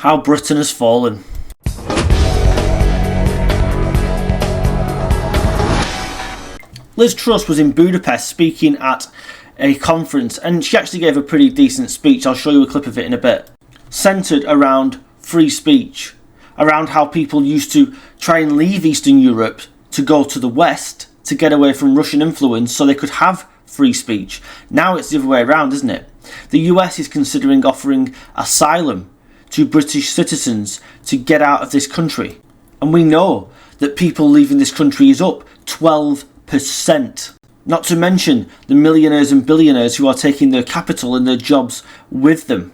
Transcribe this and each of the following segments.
How Britain has fallen. Liz Truss was in Budapest speaking at a conference, and she actually gave a pretty decent speech. I'll show you a clip of it in a bit. Centred around free speech, around how people used to try and leave Eastern Europe to go to the West to get away from Russian influence so they could have free speech. Now it's the other way around, isn't it? The US is considering offering asylum to British citizens to get out of this country. And we know that people leaving this country is up 12%. Not to mention the millionaires and billionaires who are taking their capital and their jobs with them.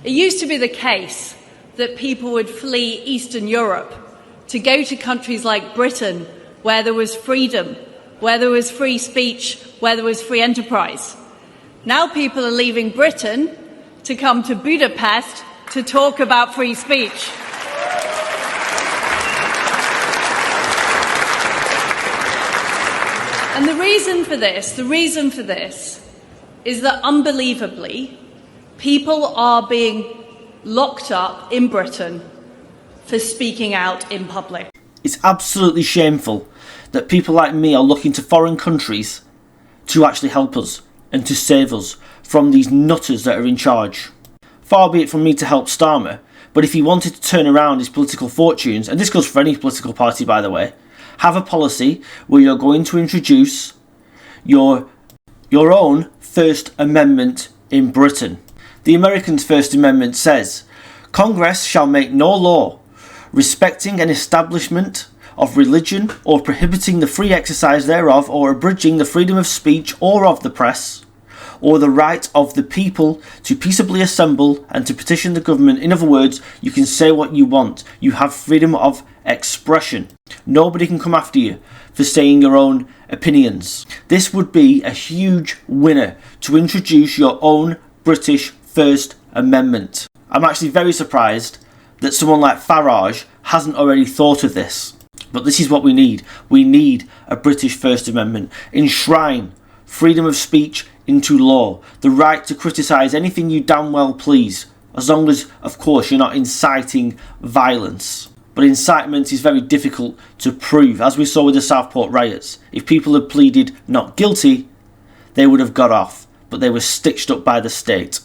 It used to be the case that people would flee Eastern Europe to go to countries like Britain, where there was freedom, where there was free speech, where there was free enterprise. Now people are leaving Britain to come to Budapest to talk about free speech. And the reason for this is that unbelievably, people are being locked up in Britain for speaking out in public. It's absolutely shameful that people like me are looking to foreign countries to actually help us and to save us from these nutters that are in charge. Far be it from me to help Starmer, but if he wanted to turn around his political fortunes, and this goes for any political party by the way, have a policy where you're going to introduce your own First Amendment in Britain. The Americans' First Amendment says, Congress shall make no law respecting an establishment of religion or prohibiting the free exercise thereof or abridging the freedom of speech or of the press or the right of the people to peaceably assemble and to petition the government. In other words, you can say what you want. You have freedom of expression. Nobody can come after you for saying your own opinions. This would be a huge winner to introduce your own British First Amendment. I'm actually very surprised that someone like Farage hasn't already thought of this. But this is what we need. We need a British First Amendment. Enshrine freedom of speech into law. The right to criticise anything you damn well please. As long as, of course, you're not inciting violence. But incitement is very difficult to prove. As we saw with the Southport riots. If people had pleaded not guilty, they would have got off. But they were stitched up by the state.